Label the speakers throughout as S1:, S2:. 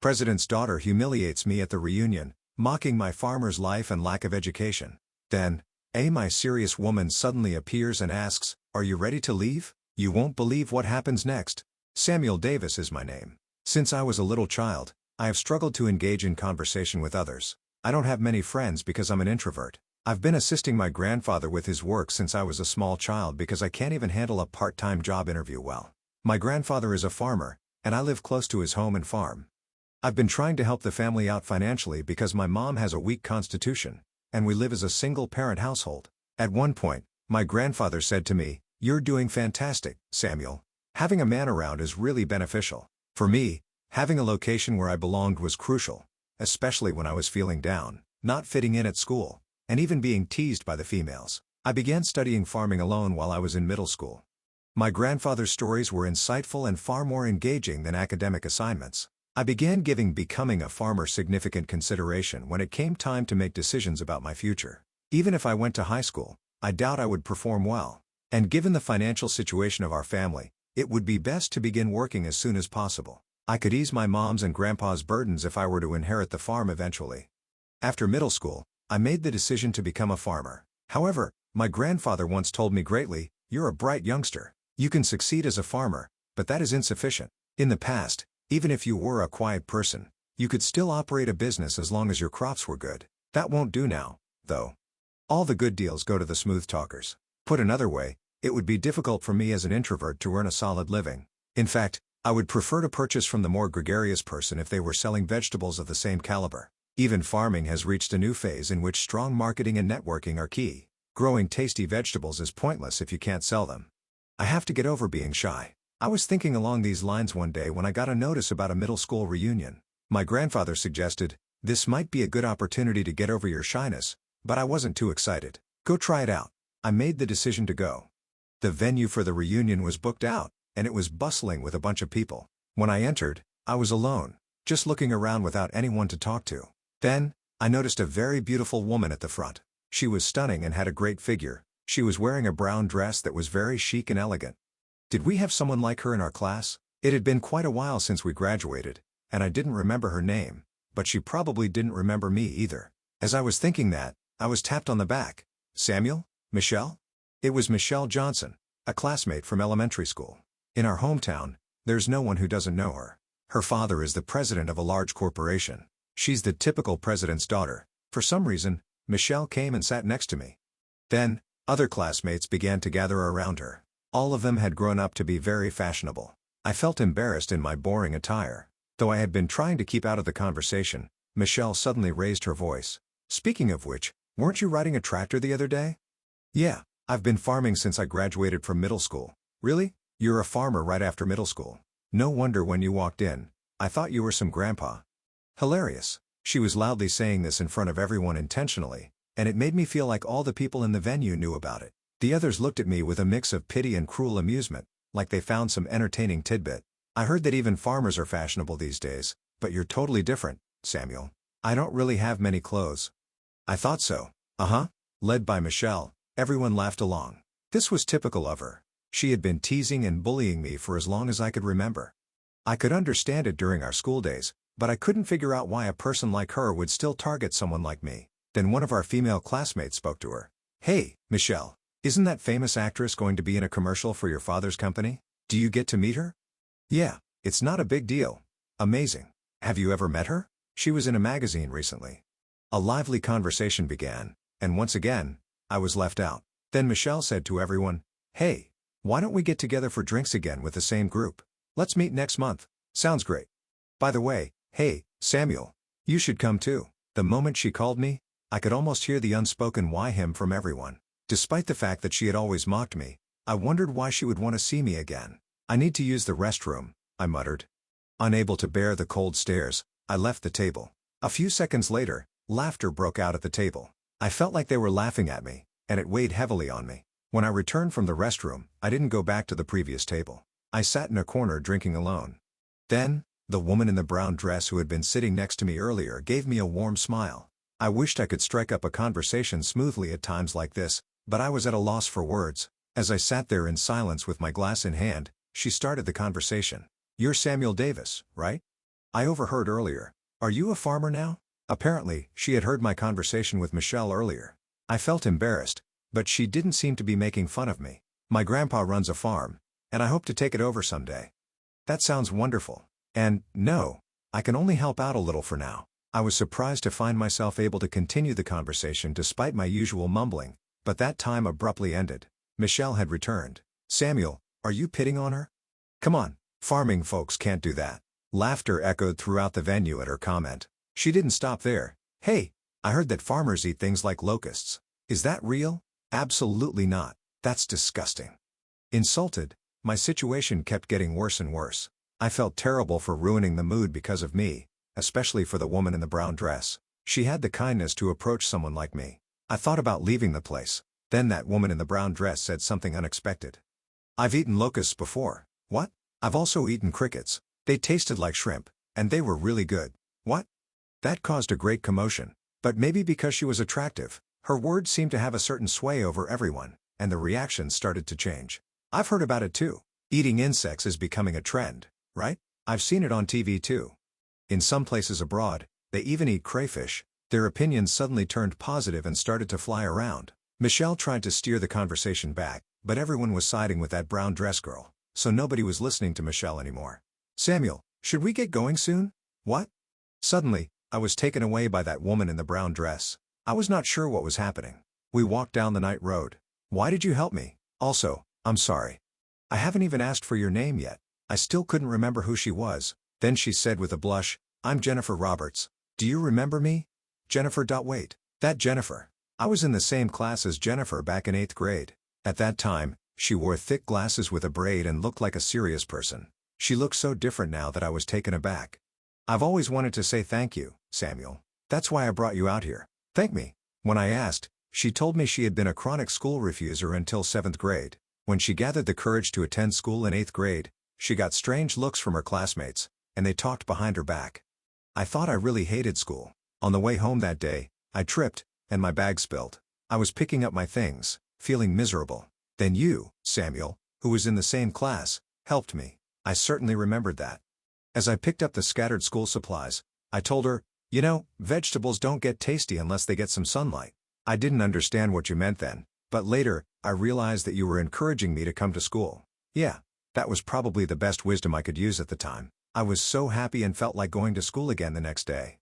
S1: President's daughter humiliates me at the reunion, mocking my farmer's life and lack of education. Then, my serious woman suddenly appears and asks, "Are you ready to leave? You won't believe what happens next." Samuel Davis is my name. Since I was a little child, I have struggled to engage in conversation with others. I don't have many friends because I'm an introvert. I've been assisting my grandfather with his work since I was a small child because I can't even handle a part-time job interview well. My grandfather is a farmer, and I live close to his home and farm. I've been trying to help the family out financially because my mom has a weak constitution, and we live as a single-parent household. At one point, my grandfather said to me, "You're doing fantastic, Samuel. Having a man around is really beneficial." For me, having a location where I belonged was crucial, especially when I was feeling down, not fitting in at school, and even being teased by the females. I began studying farming alone while I was in middle school. My grandfather's stories were insightful and far more engaging than academic assignments. I began giving becoming a farmer significant consideration when it came time to make decisions about my future. Even if I went to high school, I doubt I would perform well. And given the financial situation of our family, it would be best to begin working as soon as possible. I could ease my mom's and grandpa's burdens if I were to inherit the farm eventually. After middle school, I made the decision to become a farmer. However, my grandfather once told me greatly, "You're a bright youngster. You can succeed as a farmer, but that is insufficient. In the past, even if you were a quiet person, you could still operate a business as long as your crops were good. That won't do now, though. All the good deals go to the smooth talkers." Put another way, it would be difficult for me as an introvert to earn a solid living. In fact, I would prefer to purchase from the more gregarious person if they were selling vegetables of the same caliber. Even farming has reached a new phase in which strong marketing and networking are key. Growing tasty vegetables is pointless if you can't sell them. I have to get over being shy. I was thinking along these lines one day when I got a notice about a middle school reunion. My grandfather suggested, "This might be a good opportunity to get over your shyness," but I wasn't too excited. "Go try it out." I made the decision to go. The venue for the reunion was booked out, and it was bustling with a bunch of people. When I entered, I was alone, just looking around without anyone to talk to. Then, I noticed a very beautiful woman at the front. She was stunning and had a great figure. She was wearing a brown dress that was very chic and elegant. Did we have someone like her in our class? It had been quite a while since we graduated, and I didn't remember her name, but she probably didn't remember me either. As I was thinking that, I was tapped on the back. "Samuel? Michelle?" It was Michelle Johnson, a classmate from elementary school. In our hometown, there's no one who doesn't know her. Her father is the president of a large corporation. She's the typical president's daughter. For some reason, Michelle came and sat next to me. Then, other classmates began to gather around her. All of them had grown up to be very fashionable. I felt embarrassed in my boring attire. Though I had been trying to keep out of the conversation, Michelle suddenly raised her voice. "Speaking of which, weren't you riding a tractor the other day?" "Yeah, I've been farming since I graduated from middle school." "Really? You're a farmer right after middle school. No wonder when you walked in, I thought you were some grandpa." Hilarious. She was loudly saying this in front of everyone intentionally, and it made me feel like all the people in the venue knew about it. The others looked at me with a mix of pity and cruel amusement, like they found some entertaining tidbit. "I heard that even farmers are fashionable these days, but you're totally different, Samuel." "I don't really have many clothes." "I thought so." "Uh-huh." Led by Michelle, everyone laughed along. This was typical of her. She had been teasing and bullying me for as long as I could remember. I could understand it during our school days, but I couldn't figure out why a person like her would still target someone like me. Then one of our female classmates spoke to her. "Hey, Michelle. Isn't that famous actress going to be in a commercial for your father's company? Do you get to meet her?" "Yeah, it's not a big deal." "Amazing. Have you ever met her? She was in a magazine recently." A lively conversation began, and once again, I was left out. Then Michelle said to everyone, "Hey, why don't we get together for drinks again with the same group? Let's meet next month." "Sounds great. By the way, hey, Samuel, you should come too." The moment she called me, I could almost hear the unspoken why him from everyone. Despite the fact that she had always mocked me, I wondered why she would want to see me again. "I need to use the restroom," I muttered. Unable to bear the cold stares, I left the table. A few seconds later, laughter broke out at the table. I felt like they were laughing at me, and it weighed heavily on me. When I returned from the restroom, I didn't go back to the previous table. I sat in a corner drinking alone. Then, the woman in the brown dress who had been sitting next to me earlier gave me a warm smile. I wished I could strike up a conversation smoothly at times like this, but I was at a loss for words. As I sat there in silence with my glass in hand, she started the conversation. "You're Samuel Davis, right?" I overheard earlier. Are you a farmer now? Apparently, she had heard my conversation with Michelle earlier. I felt embarrassed, but she didn't seem to be making fun of me. My grandpa runs a farm, and I hope to take it over someday. That sounds wonderful. And, no, I can only help out a little for now. I was surprised to find myself able to continue the conversation despite my usual mumbling, but that time abruptly ended. Michelle had returned. Samuel, are you pitting on her? Come on, farming folks can't do that. Laughter echoed throughout the venue at her comment. She didn't stop there. Hey, I heard that farmers eat things like locusts. Is that real? Absolutely not. That's disgusting. Insulted, my situation kept getting worse and worse. I felt terrible for ruining the mood because of me, especially for the woman in the brown dress. She had the kindness to approach someone like me. I thought about leaving the place. Then that woman in the brown dress said something unexpected. I've eaten locusts before. What? I've also eaten crickets. They tasted like shrimp, and they were really good. What? That caused a great commotion. But maybe because she was attractive, her words seemed to have a certain sway over everyone, and the reactions started to change. I've heard about it too. Eating insects is becoming a trend, right? I've seen it on TV too. In some places abroad, they even eat crayfish. Their opinions suddenly turned positive and started to fly around. Michelle tried to steer the conversation back, but everyone was siding with that brown dress girl, so nobody was listening to Michelle anymore. Samuel, should we get going soon? What? Suddenly, I was taken away by that woman in the brown dress. I was not sure what was happening. We walked down the night road. Why did you help me? Also, I'm sorry. I haven't even asked for your name yet. I still couldn't remember who she was. Then she said with a blush, I'm Jennifer Roberts. Do you remember me? Jennifer. Wait. That Jennifer. I was in the same class as Jennifer back in 8th grade. At that time, she wore thick glasses with a braid and looked like a serious person. She looked so different now that I was taken aback. I've always wanted to say thank you, Samuel. That's why I brought you out here. Thank me. When I asked, she told me she had been a chronic school refuser until 7th grade. When she gathered the courage to attend school in 8th grade, she got strange looks from her classmates, and they talked behind her back. I thought I really hated school. On the way home that day, I tripped, and my bag spilled. I was picking up my things, feeling miserable. Then you, Samuel, who was in the same class, helped me. I certainly remembered that. As I picked up the scattered school supplies, I told her, you know, vegetables don't get tasty unless they get some sunlight. I didn't understand what you meant then, but later, I realized that you were encouraging me to come to school. Yeah, that was probably the best wisdom I could use at the time. I was so happy and felt like going to school again the next day.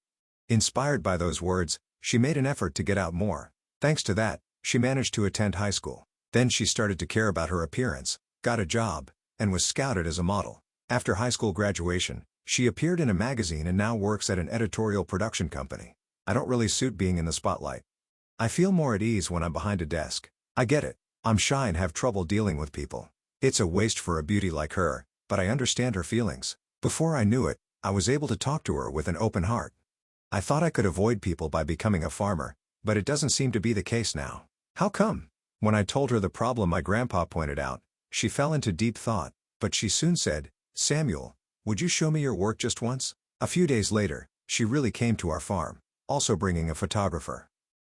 S1: Inspired by those words, she made an effort to get out more. Thanks to that, she managed to attend high school. Then she started to care about her appearance, got a job, and was scouted as a model. After high school graduation, she appeared in a magazine and now works at an editorial production company. I don't really suit being in the spotlight. I feel more at ease when I'm behind a desk. I get it. I'm shy and have trouble dealing with people. It's a waste for a beauty like her, but I understand her feelings. Before I knew it, I was able to talk to her with an open heart. I thought I could avoid people by becoming a farmer, but it doesn't seem to be the case now. How come? When I told her the problem my grandpa pointed out, she fell into deep thought, but she soon said, Samuel, would you show me your work just once? A few days later, she really came to our farm, also bringing a photographer.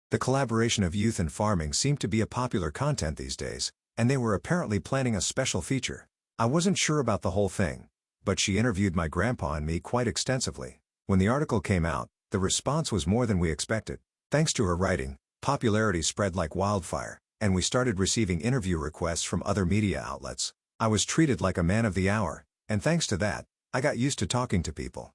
S1: The collaboration of youth and farming seemed to be a popular content these days, and they were apparently planning a special feature. I wasn't sure about the whole thing, but she interviewed my grandpa and me quite extensively. When the article came out, the response was more than we expected. Thanks to her writing, popularity spread like wildfire, and we started receiving interview requests from other media outlets. I was treated like a man of the hour, and thanks to that, I got used to talking to people.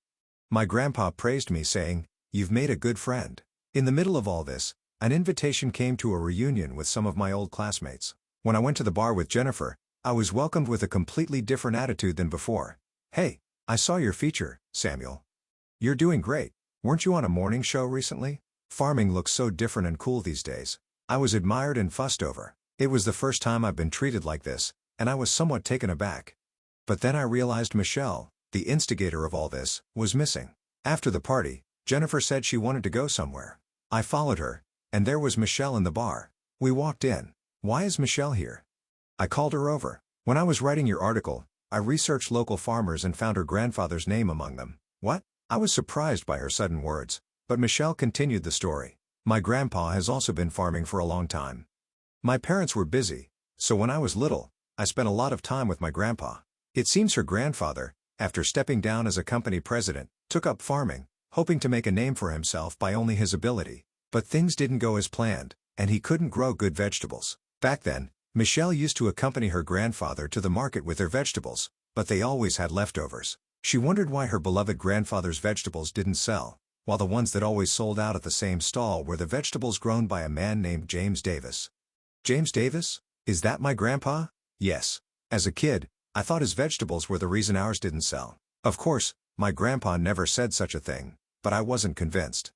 S1: My grandpa praised me saying, "You've made a good friend." In the middle of all this, an invitation came to a reunion with some of my old classmates. When I went to the bar with Jennifer, I was welcomed with a completely different attitude than before. Hey, I saw your feature, Samuel. You're doing great. Weren't you on a morning show recently? Farming looks so different and cool these days. I was admired and fussed over. It was the first time I've been treated like this, and I was somewhat taken aback. But then I realized Michelle, the instigator of all this, was missing. After the party, Jennifer said she wanted to go somewhere. I followed her, and there was Michelle in the bar. We walked in. Why is Michelle here? I called her over. When I was writing your article, I researched local farmers and found her grandfather's name among them. What? I was surprised by her sudden words, but Michelle continued the story. My grandpa has also been farming for a long time. My parents were busy, so when I was little, I spent a lot of time with my grandpa. It seems her grandfather, after stepping down as a company president, took up farming, hoping to make a name for himself by only his ability. But things didn't go as planned, and he couldn't grow good vegetables. Back then, Michelle used to accompany her grandfather to the market with their vegetables, but they always had leftovers. She wondered why her beloved grandfather's vegetables didn't sell, while the ones that always sold out at the same stall were the vegetables grown by a man named James Davis. James Davis? Is that my grandpa? Yes. As a kid, I thought his vegetables were the reason ours didn't sell. Of course, my grandpa never said such a thing, but I wasn't convinced.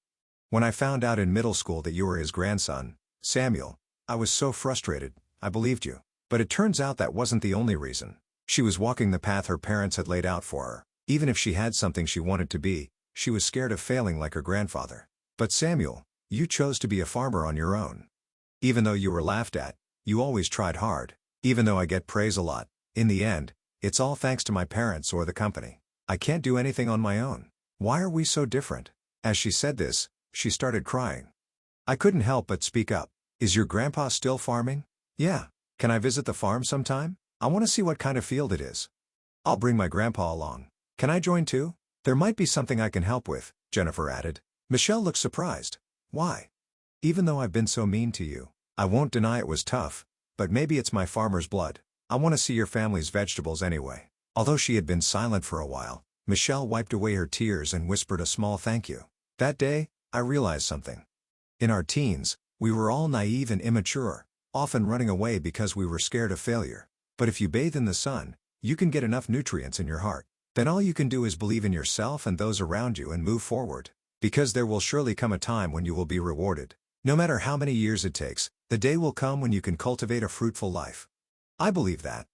S1: When I found out in middle school that you were his grandson, Samuel, I was so frustrated. I believed you. But it turns out that wasn't the only reason. She was walking the path her parents had laid out for her. Even if she had something she wanted to be, she was scared of failing like her grandfather. But Samuel, you chose to be a farmer on your own. Even though you were laughed at, you always tried hard. Even though I get praise a lot, in the end, it's all thanks to my parents or the company. I can't do anything on my own. Why are we so different? As she said this, she started crying. I couldn't help but speak up. Is your grandpa still farming? Yeah. Can I visit the farm sometime? I want to see what kind of field it is. I'll bring my grandpa along. Can I join too? There might be something I can help with, Jennifer added. Michelle looked surprised. Why? Even though I've been so mean to you, I won't deny it was tough, but maybe it's my farmer's blood. I want to see your family's vegetables anyway. Although she had been silent for a while, Michelle wiped away her tears and whispered a small thank you. That day, I realized something. In our teens, we were all naive and immature, often running away because we were scared of failure. But if you bathe in the sun, you can get enough nutrients in your heart. Then all you can do is believe in yourself and those around you and move forward. Because there will surely come a time when you will be rewarded. No matter how many years it takes, the day will come when you can cultivate a fruitful life. I believe that.